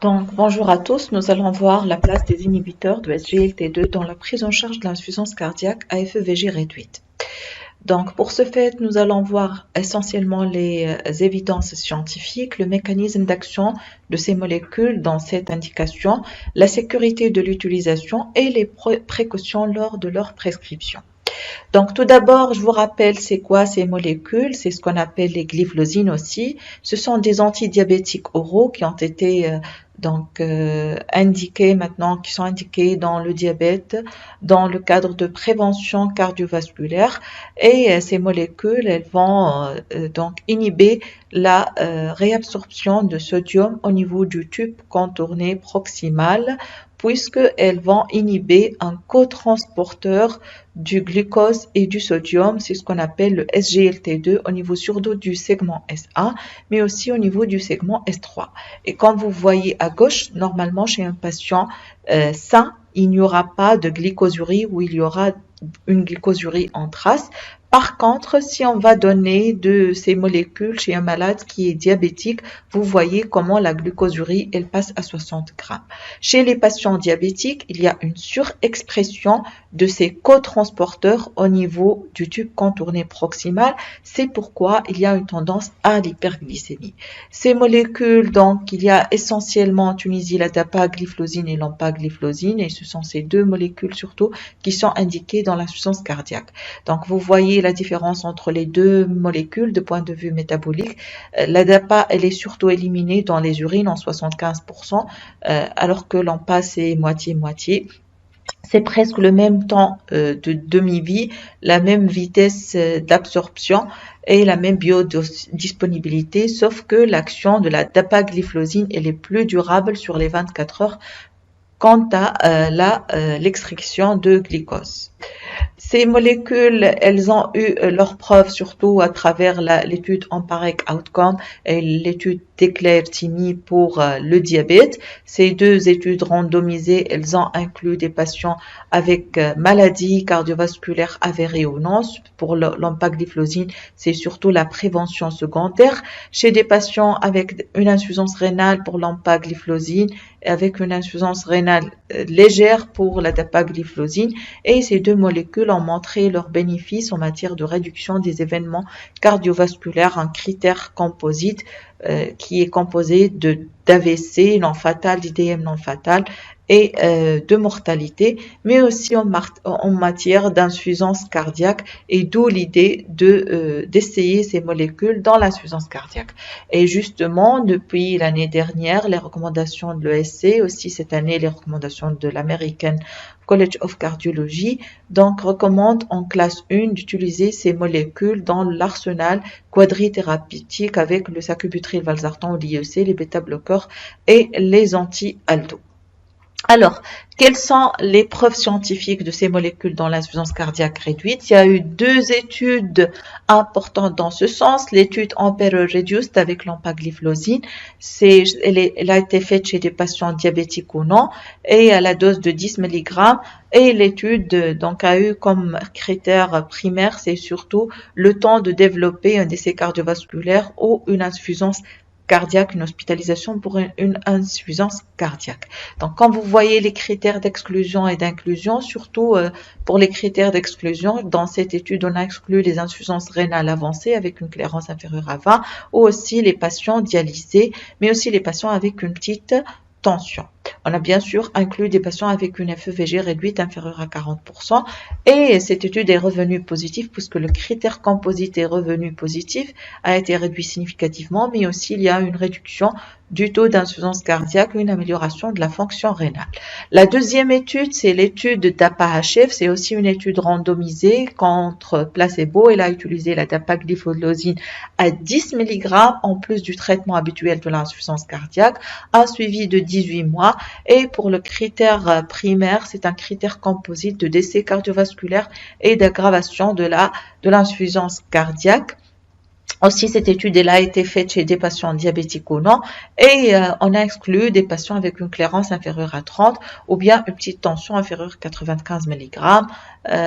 Donc, bonjour à tous, nous allons voir la place des inhibiteurs de SGLT2 dans la prise en charge de l'insuffisance cardiaque à FEVG réduite. Donc, pour ce fait, nous allons voir essentiellement les évidences scientifiques, le mécanisme d'action de ces molécules dans cette indication, la sécurité de l'utilisation et les précautions lors de leur prescription. Donc, tout d'abord, je vous rappelle, c'est quoi ces molécules? C'est ce qu'on appelle les glyphlosines aussi. Ce sont des antidiabétiques oraux qui ont été indiqués maintenant, qui sont indiqués dans le diabète, dans le cadre de prévention cardiovasculaire. Et ces molécules, elles vont donc inhiber la réabsorption de sodium au niveau du tube contourné proximal, puisqu'elles vont inhiber un cotransporteur du glucose et du sodium, c'est ce qu'on appelle le SGLT2 au niveau surtout du segment SA, mais aussi au niveau du segment S3. Et comme vous voyez à gauche, normalement chez un patient sain, il n'y aura pas de glycosurie ou il y aura une glycosurie en trace. Par contre, si on va donner de ces molécules chez un malade qui est diabétique, vous voyez comment la glucosurie, elle passe à 60 grammes. Chez les patients diabétiques, il y a une surexpression de ces cotransporteurs au niveau du tube contourné proximal. C'est pourquoi il y a une tendance à l'hyperglycémie. Ces molécules, donc, il y a essentiellement en Tunisie la dapagliflozine et l'empagliflozine, et ce sont ces deux molécules surtout qui sont indiquées dans l'insuffisance cardiaque. Donc, vous voyez la différence entre les deux molécules de point de vue métabolique. La DAPA, elle est surtout éliminée dans les urines en 75%, alors que l'EMPA, c'est moitié-moitié. C'est presque le même temps de demi-vie, la même vitesse d'absorption et la même biodisponibilité, sauf que l'action de la dapagliflozine elle est plus durable sur les 24 heures quant à l'extraction de glucose. Ces molécules, elles ont eu leurs preuves surtout à travers l'étude EMPA-REG Outcome et l'étude d'Eclair-Timi pour le diabète. Ces deux études randomisées, elles ont inclus des patients avec maladies cardiovasculaires avérées ou non. Pour l'empagliflozine, c'est surtout la prévention secondaire. Chez des patients avec une insuffisance rénale pour l'empagliflozine, avec une insuffisance rénale légère pour la dapagliflozine, et ces deux molécules ont montré leurs bénéfices en matière de réduction des événements cardiovasculaires, un critère composite qui est composé d'AVC non fatal, d'IDM non fatal et de mortalité, mais aussi en matière d'insuffisance cardiaque, et d'où l'idée d'essayer ces molécules dans l'insuffisance cardiaque. Et justement, depuis l'année dernière, les recommandations de l'ESC, aussi cette année les recommandations de l'American College of Cardiology, donc recommandent en classe 1 d'utiliser ces molécules dans l'arsenal quadrithérapeutique avec le sacubitril/valsartan ou l'IEC, les bêta-bloqueurs et les anti-aldo. Alors, quelles sont les preuves scientifiques de ces molécules dans l'insuffisance cardiaque réduite? Il y a eu deux études importantes dans ce sens. L'étude Emperor Reduced avec l'empagliflozine, elle a été faite chez des patients diabétiques ou non, et à la dose de 10 mg. Et l'étude donc a eu comme critère primaire, c'est surtout le temps de développer un décès cardiovasculaire ou une insuffisance cardiaque, une hospitalisation pour une insuffisance cardiaque. Donc, quand vous voyez les critères d'exclusion et d'inclusion, surtout pour les critères d'exclusion, dans cette étude, on a exclu les insuffisances rénales avancées avec une clairance inférieure à 20, ou aussi les patients dialysés, mais aussi les patients avec une petite tension. On a bien sûr inclus des patients avec une FEVG réduite inférieure à 40%, et cette étude est revenue positive puisque le critère composite est revenu positif, a été réduit significativement, mais aussi il y a une réduction du taux d'insuffisance cardiaque, une amélioration de la fonction rénale. La deuxième étude, c'est l'étude DAPA-HF, c'est aussi une étude randomisée contre placebo. Elle a utilisé la dapagliflozine à 10 mg en plus du traitement habituel de l'insuffisance cardiaque, un suivi de 18 mois, et pour le critère primaire, c'est un critère composite de décès cardiovasculaire et d'aggravation de l'insuffisance cardiaque. Aussi, cette étude elle a été faite chez des patients diabétiques ou non, et on a exclu des patients avec une clairance inférieure à 30 ou bien une petite tension inférieure à 95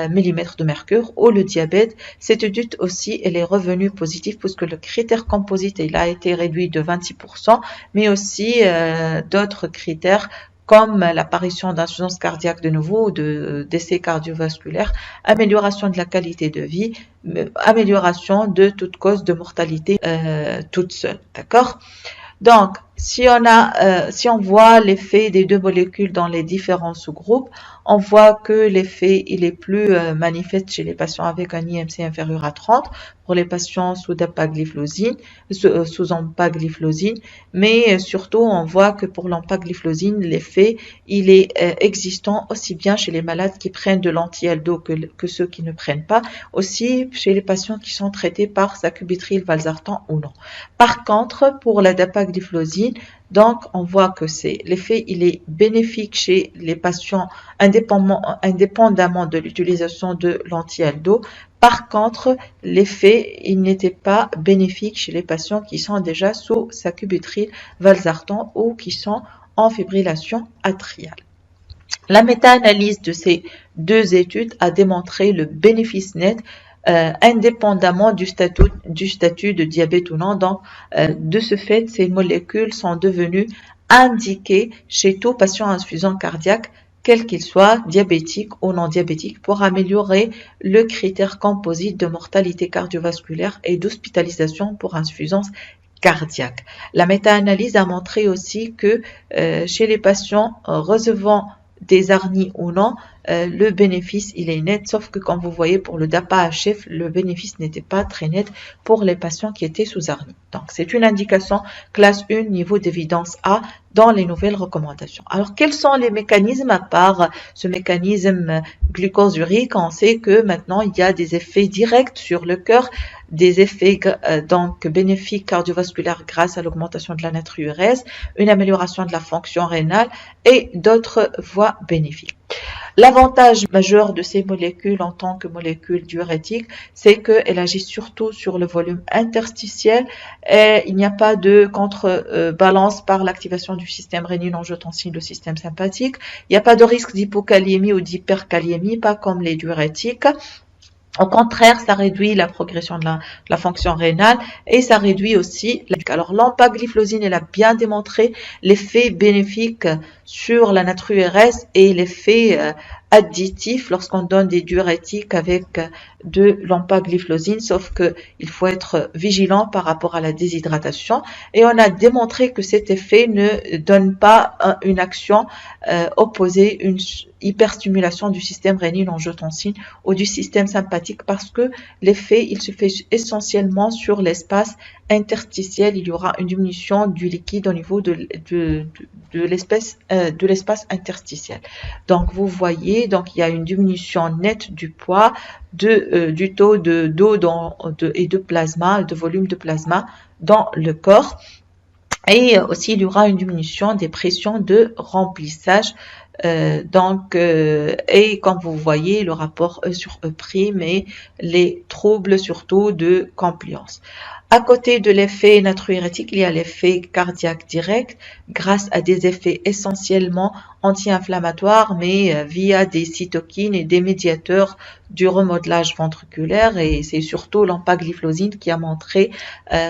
millimètres de mercure ou le diabète. Cette étude aussi, elle est revenue positive puisque le critère composite il a été réduit de 26%, mais aussi d'autres critères comme l'apparition d'insuffisance cardiaque de nouveau ou de décès cardiovasculaire, amélioration de la qualité de vie, amélioration de toute cause de mortalité toute seule, d'accord? Donc, si on voit l'effet des deux molécules dans les différents sous-groupes, on voit que l'effet il est plus manifeste chez les patients avec un IMC inférieur à 30, pour les patients sous empagliflozine, mais surtout on voit que pour l'empagliflozine, l'effet il est existant aussi bien chez les malades qui prennent de l'anti-LDO que ceux qui ne prennent pas, aussi chez les patients qui sont traités par sacubitril valsartan ou non. Par contre, pour la dapagliflozine, donc on voit que l'effet il est bénéfique chez les patients indépendamment de l'utilisation de l'anti-LDO. Par contre, l'effet il n'était pas bénéfique chez les patients qui sont déjà sous sacubitril valsartan ou qui sont en fibrillation atriale. La méta-analyse de ces deux études a démontré le bénéfice net indépendamment du statut de diabète ou non. Donc, de ce fait, ces molécules sont devenues indiquées chez tout patient insuffisant cardiaque, quel qu'il soit, diabétique ou non diabétique, pour améliorer le critère composite de mortalité cardiovasculaire et d'hospitalisation pour insuffisance cardiaque. La méta-analyse a montré aussi que chez les patients recevant des ARNI ou non, le bénéfice il est net, sauf que comme vous voyez pour le DAPA-HF, le bénéfice n'était pas très net pour les patients qui étaient sous ARNI. Donc c'est une indication classe 1 niveau d'évidence A dans les nouvelles recommandations. Alors quels sont les mécanismes à part ce mécanisme glucose urique? On sait que maintenant il y a des effets directs sur le cœur, des effets donc bénéfiques cardiovasculaires grâce à l'augmentation de la natriurèse, une amélioration de la fonction rénale et d'autres voies bénéfiques. L'avantage majeur de ces molécules en tant que molécules diurétiques, c'est qu'elles agissent surtout sur le volume interstitiel et il n'y a pas de contrebalance par l'activation du système rénine-angiotensine, le système sympathique. Il n'y a pas de risque d'hypokaliémie ou d'hyperkaliémie, pas comme les diurétiques. Au contraire, ça réduit la progression de la fonction rénale et ça réduit aussi. Alors, l'empagliflozine, elle a bien démontré l'effet bénéfique sur la natriurèse et l'effet additif lorsqu'on donne des diurétiques avec de l'empagliflozine, sauf que il faut être vigilant par rapport à la déshydratation. Et on a démontré que cet effet ne donne pas une action opposée, une hyperstimulation du système rénine-angiotensine ou du système sympathique parce que l'effet il se fait essentiellement sur l'espace interstitiel. Il y aura une diminution du liquide au niveau de l'espace interstitiel. Donc vous voyez, donc il y a une diminution nette du poids, du taux d'eau et de plasma, de volume de plasma dans le corps. Et aussi, il y aura une diminution des pressions de remplissage. Et comme vous voyez, le rapport E sur E' et les troubles surtout de compliance. À côté de l'effet natriurétique, il y a l'effet cardiaque direct grâce à des effets essentiellement anti-inflammatoires, mais via des cytokines et des médiateurs du remodelage ventriculaire. Et c'est surtout l'empagliflozine qui a montré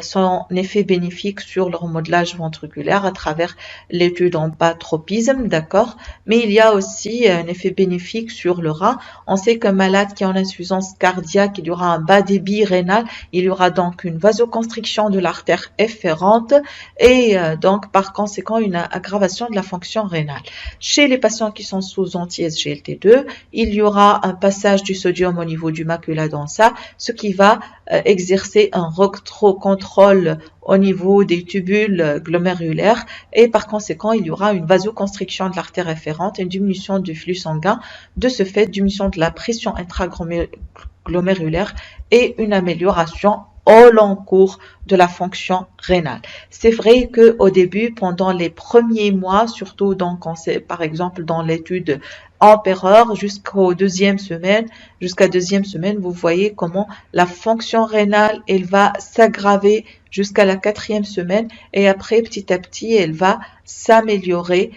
son effet bénéfique sur le remodelage ventriculaire à travers l'étude en patropisme, d'accord? Mais il y a aussi un effet bénéfique sur le rein. On sait qu'un malade qui a une insuffisance cardiaque, il y aura un bas débit rénal, il y aura donc une vasoconstriction de l'artère efférente et donc par conséquent une aggravation de la fonction rénale. Chez les patients qui sont sous anti-SGLT2, il y aura un passage du sodium au niveau du macula densa, ce qui va exercer un rétrocontrôle au niveau des tubules glomérulaires et par conséquent il y aura une vasoconstriction de l'artère efférente, une diminution du flux sanguin, de ce fait diminution de la pression intraglomérulaire et une amélioration au long cours de la fonction rénale. C'est vrai que au début, pendant les premiers mois, surtout donc on sait par exemple dans l'étude empereur jusqu'au deuxième semaine. Jusqu'à deuxième semaine, vous voyez comment la fonction rénale, elle va s'aggraver jusqu'à la quatrième semaine et après, petit à petit, elle va s'améliorer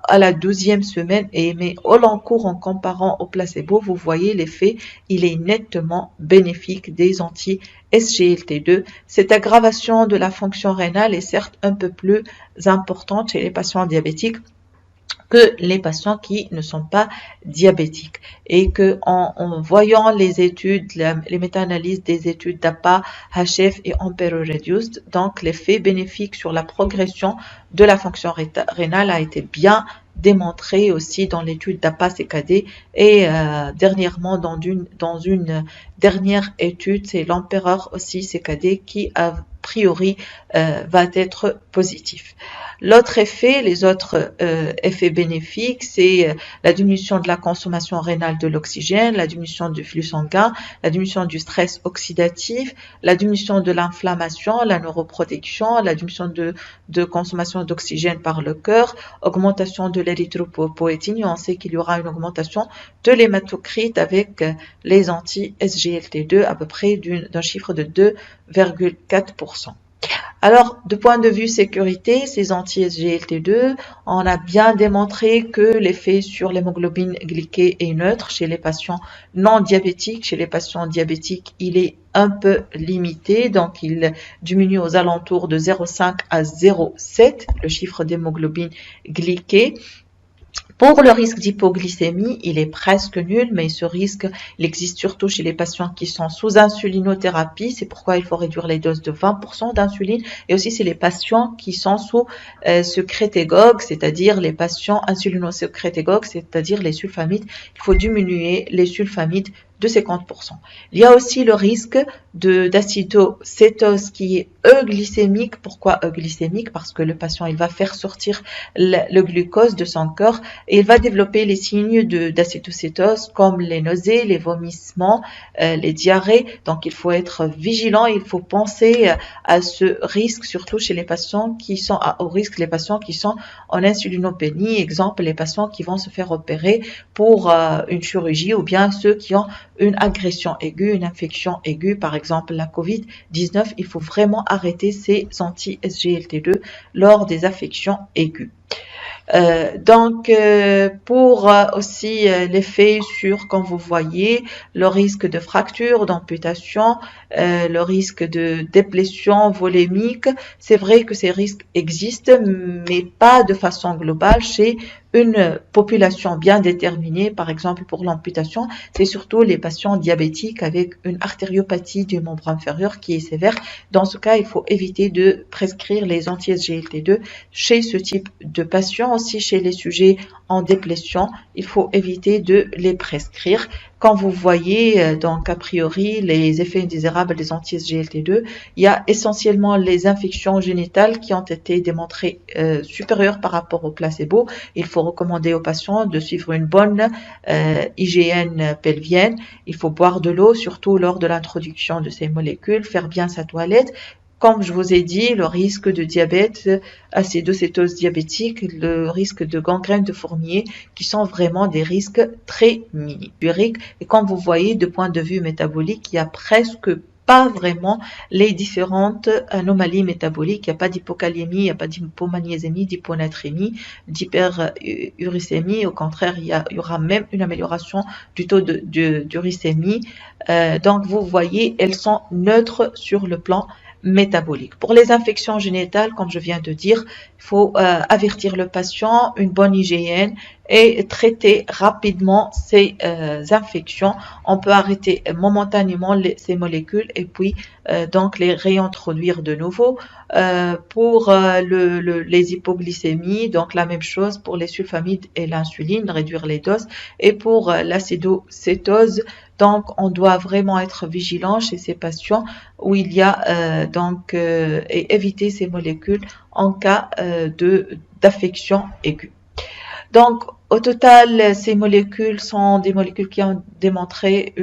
à la 12e semaine. Mais au long cours, en comparant au placebo, vous voyez l'effet, il est nettement bénéfique des anti-SGLT2. Cette aggravation de la fonction rénale est certes un peu plus importante chez les patients diabétiques que les patients qui ne sont pas diabétiques et que en voyant les études, les méta-analyses des études d'APA, HF et Ampero Reduced, donc l'effet bénéfique sur la progression de la fonction rénale a été bien démontré aussi dans l'étude d'APA-CKD et dernièrement dans une dernière étude, c'est l'Empereur aussi CKD qui a priori va être positif. L'autre effet, les autres effets bénéfiques, c'est la diminution de la consommation rénale de l'oxygène, la diminution du flux sanguin, la diminution du stress oxydatif, la diminution de l'inflammation, la neuroprotection, la diminution de consommation d'oxygène par le cœur, augmentation de l'érythropoïétine. On sait qu'il y aura une augmentation de l'hématocrite avec les anti-SGLT2 à peu près d'un chiffre de 2,4%. Alors, de point de vue sécurité, ces anti-SGLT2, on a bien démontré que l'effet sur l'hémoglobine glyquée est neutre chez les patients non diabétiques. Chez les patients diabétiques, il est un peu limité, donc il diminue aux alentours de 0,5 à 0,7, le chiffre d'hémoglobine glyquée. Pour le risque d'hypoglycémie, il est presque nul, mais ce risque, il existe surtout chez les patients qui sont sous insulinothérapie. C'est pourquoi il faut réduire les doses de 20% d'insuline. Et aussi, c'est les patients qui sont sous secrétagogue, c'est-à-dire les patients insulinosecrétagogues, c'est-à-dire les sulfamides. Il faut diminuer les sulfamides de 50%. Il y a aussi le risque d'acidocétose qui est euglycémique. Pourquoi euglycémique? Parce que le patient, il va faire sortir le glucose de son corps et il va développer les signes d'acétocétose comme les nausées, les vomissements, les diarrhées. Donc, il faut être vigilant, il faut penser à ce risque, surtout chez les patients qui sont à haut risque, les patients qui sont en insulinopénie. Exemple, les patients qui vont se faire opérer pour une chirurgie ou bien ceux qui ont une agression aiguë, une infection aiguë, par exemple la COVID-19, il faut vraiment arrêter ces anti-SGLT2 lors des affections aiguës. Pour aussi l'effet sur, comme vous voyez, le risque de fracture, d'amputation, le risque de déplétion volémique, c'est vrai que ces risques existent, mais pas de façon globale chez une population bien déterminée. Par exemple, pour l'amputation, c'est surtout les patients diabétiques avec une artériopathie du membre inférieur qui est sévère. Dans ce cas, il faut éviter de prescrire les anti-SGLT2 chez ce type de patients. Aussi, chez les sujets en déplétion, il faut éviter de les prescrire. Quand vous voyez, donc, a priori, les effets indésirables des anti-SGLT2, il y a essentiellement les infections génitales qui ont été démontrées supérieures par rapport au placebo. Il faut recommander aux patients de suivre une bonne hygiène pelvienne. Il faut boire de l'eau, surtout lors de l'introduction de ces molécules, faire bien sa toilette. Comme je vous ai dit, le risque de diabète, acétocétose diabétique, le risque de gangrène de fourmier, qui sont vraiment des risques très minimes. Et comme vous voyez, de point de vue métabolique, il y a presque pas vraiment les différentes anomalies métaboliques. Il n'y a pas d'hypokaliémie, il n'y a pas d'hypomagnésémie, d'hyponatrémie, d'hyperuricémie. Au contraire, il y aura même une amélioration du taux d'uricémie. Donc, vous voyez, elles sont neutres sur le plan métabolique. Pour les infections génitales, comme je viens de dire, il faut avertir le patient, une bonne hygiène et traiter rapidement ces infections. On peut arrêter momentanément ces molécules et puis donc les réintroduire de nouveau. Pour les hypoglycémies, donc la même chose pour les sulfamides et l'insuline, réduire les doses. Et pour l'acidocétose, donc on doit vraiment être vigilant chez ces patients où il y a et éviter ces molécules en cas d'affection aiguë. Donc, Au total, ces molécules sont des molécules qui ont démontré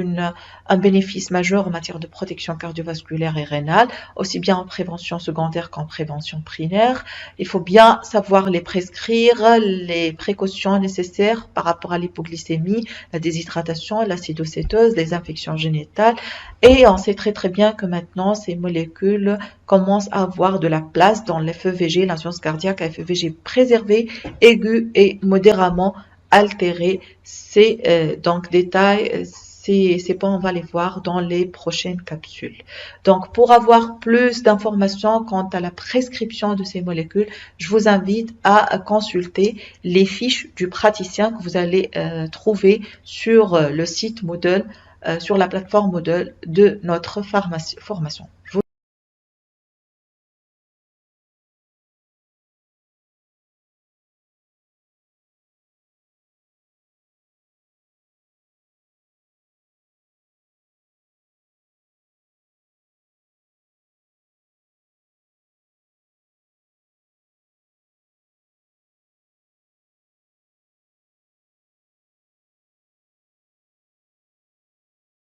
un bénéfice majeur en matière de protection cardiovasculaire et rénale, aussi bien en prévention secondaire qu'en prévention primaire. Il faut bien savoir les prescrire, les précautions nécessaires par rapport à l'hypoglycémie, la déshydratation, l'acidocétose, les infections génitales. Et on sait très très bien que maintenant, ces molécules commencent à avoir de la place dans l'FEVG, l'insuffisance cardiaque à FEVG préservée, aiguë et modérément altérée. Ces donc détails, ces points, on va les voir dans les prochaines capsules. Donc, pour avoir plus d'informations quant à la prescription de ces molécules, je vous invite à consulter les fiches du praticien que vous allez trouver sur le site Moodle, sur la plateforme Moodle de notre formation.